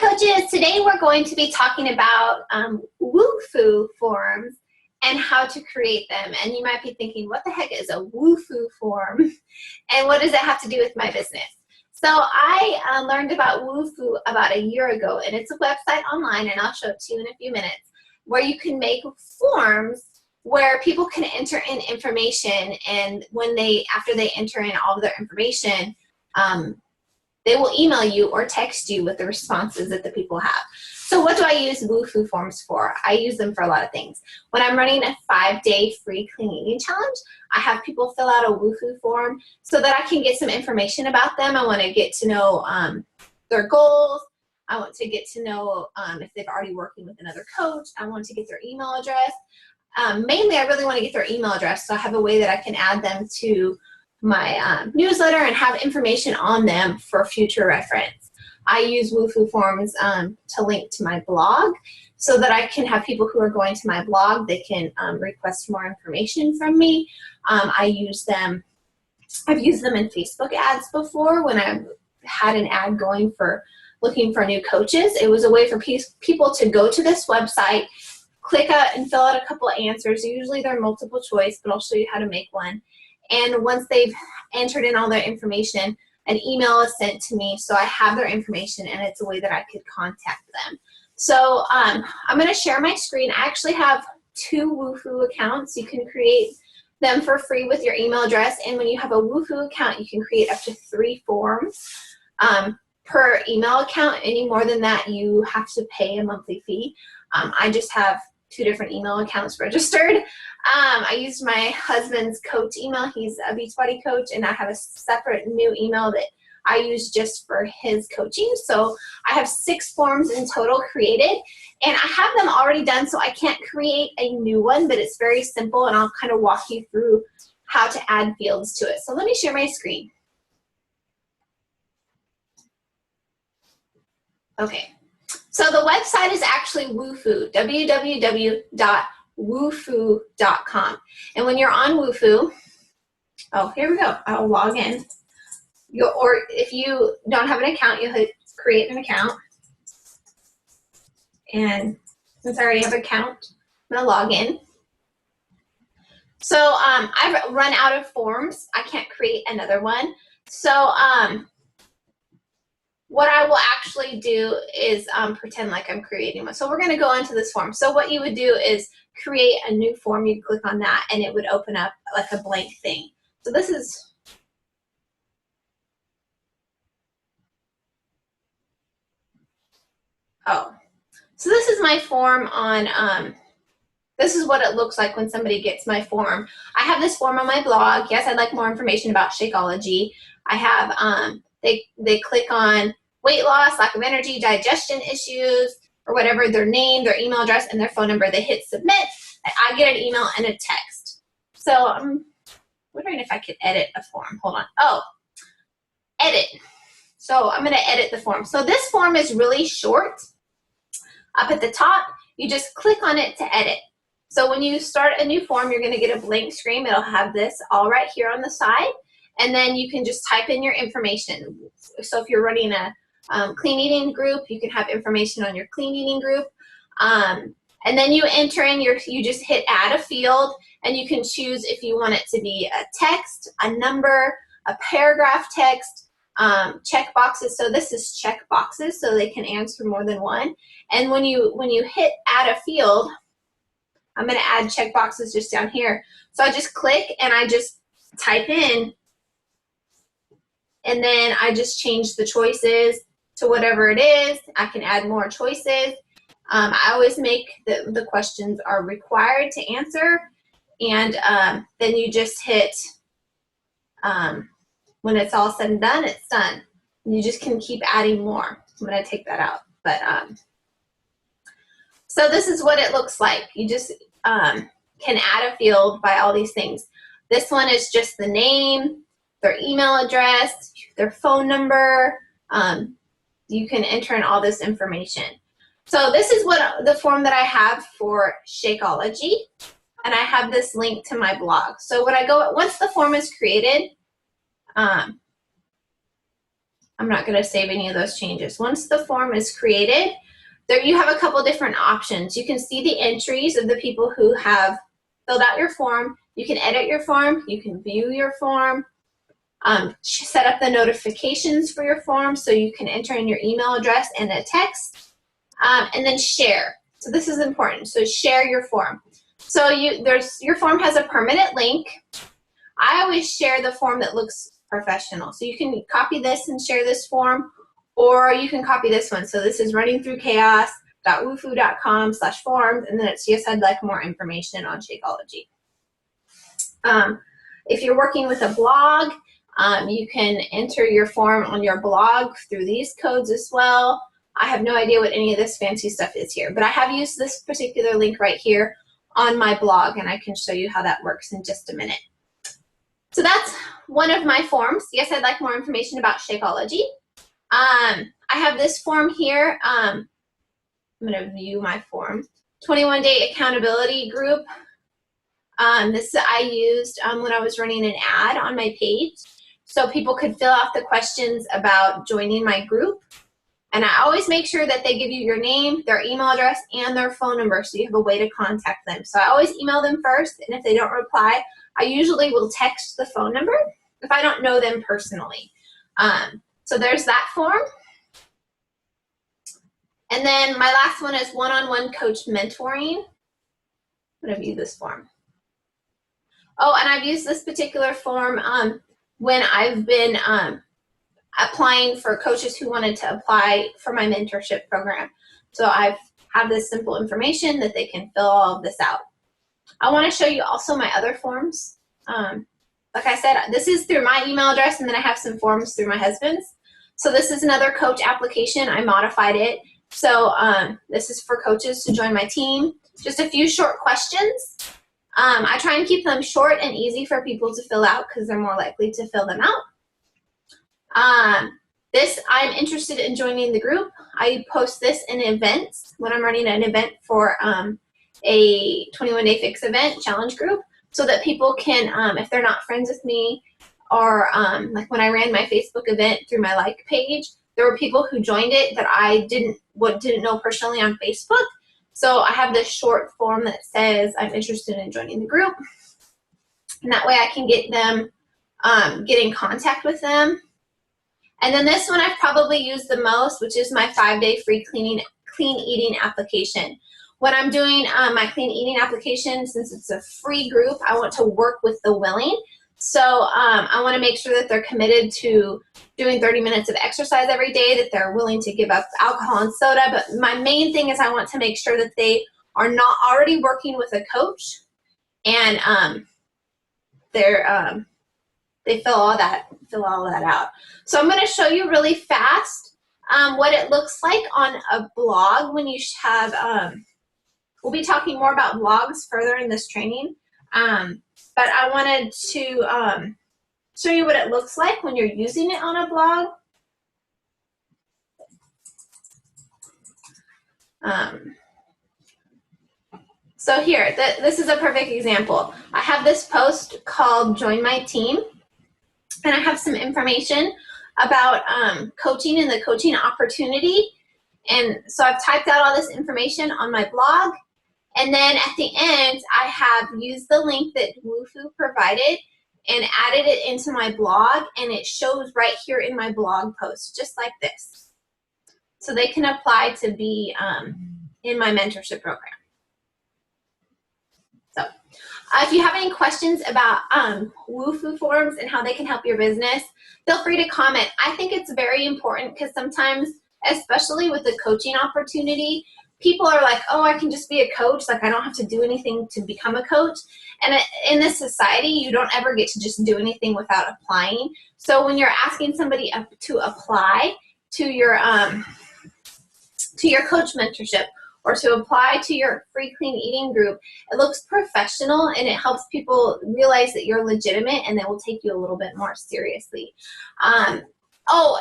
Hi coaches, today we're going to be talking about wufoo forms and how to create them. And you might be thinking, what the heck is a wufoo form? And what does it have to do with my business? So I learned about wufoo about a year ago, and it's a website online, and I'll show it to you in a few minutes, where you can make forms where people can enter in information, and when after they enter in all of their information, they will email you or text you with the responses that the people have. So what do I use wufoo forms for? I use them for a lot of things. When I'm running a 5-day free clean eating challenge, I have people fill out a wufoo form so that I can get some information about them. I want to get to know their goals. I want to get to know if they've already working with another coach. I want to get their email address. Mainly, I really want to get their email address, so I have a way that I can add them to my newsletter and have information on them for future reference. I use wufoo forms to link to my blog so that I can have people who are going to my blog, they can request more information from me. I've used them in Facebook ads before when I had an ad going for looking for new coaches. It was a way for people to go to this website, click out and fill out a couple of answers. Usually they're multiple choice, but I'll show you how to make one. And once they've entered in all their information, an email is sent to me, so I have their information, and it's a way that I could contact them. So I'm going to share my screen. I actually have 2 wufoo accounts. You can create them for free with your email address, and when you have a wufoo account, you can create up to 3 forms per email account. Any more than that, you have to pay a monthly fee. I just have 2 different email accounts registered. I used my husband's coach email. He's a Beachbody coach, and I have a separate new email that I use just for his coaching. So I have 6 forms in total created, and I have them already done, so I can't create a new one, but it's very simple, and I'll kind of walk you through how to add fields to it. So let me share my screen. Okay. So the website is actually wufoo, www.wufoo.com. And when you're on wufoo, oh, here we go. I'll log in. Or if you don't have an account, you'll hit create an account. And since I already have an account, I'm going to log in. So I've run out of forms. I can't create another one. So what I will actually do is pretend like I'm creating one. So we're going to go into this form. So what you would do is create a new form. You click on that, and it would open up like a blank thing. So this is, so this is my form on, this is what it looks like when somebody gets my form. I have this form on my blog. Yes, I'd like more information about Shakeology. I have, they click on weight loss, lack of energy, digestion issues, or whatever, their name, their email address, and their phone number. They hit submit. I get an email and a text. So I'm wondering if I could edit a form. Hold on. Oh, edit. So I'm going to edit the form. So this form is really short. Up at the top, you just click on it to edit. So when you start a new form, you're going to get a blank screen. It'll have this all right here on the side. And then you can just type in your information. So if you're running a clean eating group, you can have information on your clean eating group. And then you enter in you just hit add a field, and you can choose if you want it to be a text, a number, a paragraph text, check boxes. So this is check boxes, so they can answer more than one. And when you hit add a field, I'm going to add check boxes just down here. So I just click and I just type in, and then I just change the choices to whatever it is. I can add more choices. I always make the questions are required to answer, and then you just hit, when it's all said and done, it's done. And you just can keep adding more. I'm going to take that out. But so this is what it looks like. You just can add a field by all these things. This one is just the name, their email address, their phone number. You can enter in all this information. So this is what the form that I have for Shakeology, and I have this link to my blog. So when I go, once the form is created, I'm I'm not going to save any of those changes. Once the form is created, there you have a couple different options. You can see the entries of the people who have filled out your form. You can edit your form. You can view your form. Set up the notifications for your form so you can enter in your email address and a text, and then share. So this is important. So share your form. So your form has a permanent link. I always share the form that looks professional. So you can copy this and share this form, or you can copy this one. So this is runningthroughchaos.wufoo.com/forms, and then it's yes, I'd like more information on Shakeology. If you're working with a blog, you can enter your form on your blog through these codes as well. I have no idea what any of this fancy stuff is here, but I have used this particular link right here on my blog, and I can show you how that works in just a minute. So that's one of my forms. Yes, I'd like more information about Shakeology. I have this form here. I'm going to view my form. 21-day accountability group. This I used when I was running an ad on my page, so people could fill out the questions about joining my group. And I always make sure that they give you your name, their email address, and their phone number so you have a way to contact them. So I always email them first, and if they don't reply, I usually will text the phone number if I don't know them personally. So there's that form. And then my last one is one-on-one coach mentoring. I'm going to view this form. Oh, and I've used this particular form when I've been applying for coaches who wanted to apply for my mentorship program. So I have this simple information that they can fill all of this out. I want to show you also my other forms. Like I said, this is through my email address, and then I have some forms through my husband's. So this is another coach application. I modified it. So this is for coaches to join my team. Just a few short questions. I try and keep them short and easy for people to fill out because they're more likely to fill them out. I'm interested in joining the group. I post this in events when I'm running an event for a 21-day fix event challenge group, so that people can, if they're not friends with me, or like when I ran my Facebook event through my like page, there were people who joined it that I didn't know personally on Facebook. So I have this short form that says I'm interested in joining the group, and that way I can get them, get in contact with them. And then this one I've probably used the most, which is my 5-day free clean eating application. When I'm doing my clean eating application, since it's a free group, I want to work with the willing. So I want to make sure that they're committed to doing 30 minutes of exercise every day, that they're willing to give up alcohol and soda. But my main thing is I want to make sure that they are not already working with a coach, and they fill all that out. So I'm going to show you really fast what it looks like on a blog when you have, we'll be talking more about blogs further in this training, but I wanted to show you what it looks like when you're using it on a blog. So here, this is a perfect example. I have this post called Join My Team, and I have some information about coaching and the coaching opportunity. And so I've typed out all this information on my blog. And then at the end, I have used the link that wufoo provided and added it into my blog. And it shows right here in my blog post, just like this. So they can apply to be in my mentorship program. So if you have any questions about wufoo forms and how they can help your business, feel free to comment. I think it's very important because sometimes, especially with the coaching opportunity, people are like, oh, I can just be a coach. Like, I don't have to do anything to become a coach. And in this society, you don't ever get to just do anything without applying. So when you're asking somebody to apply to your coach mentorship, or to apply to your free clean eating group, it looks professional, and it helps people realize that you're legitimate, and they will take you a little bit more seriously. Oh,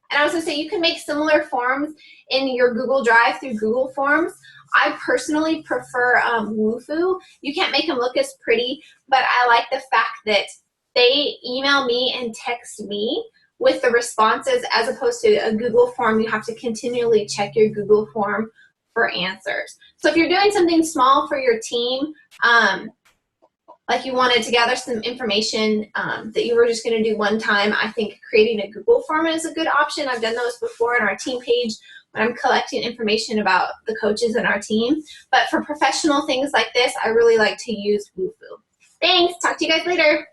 and I was going to say, you can make similar forms in your Google Drive through Google Forms. I personally prefer wufoo. You can't make them look as pretty, but I like the fact that they email me and text me with the responses, as opposed to a Google form. You have to continually check your Google form for answers. So if you're doing something small for your team, like you wanted to gather some information that you were just going to do one time, I think creating a Google form is a good option. I've done those before in our team page when I'm collecting information about the coaches in our team. But for professional things like this, I really like to use wufoo. Thanks. Talk to you guys later.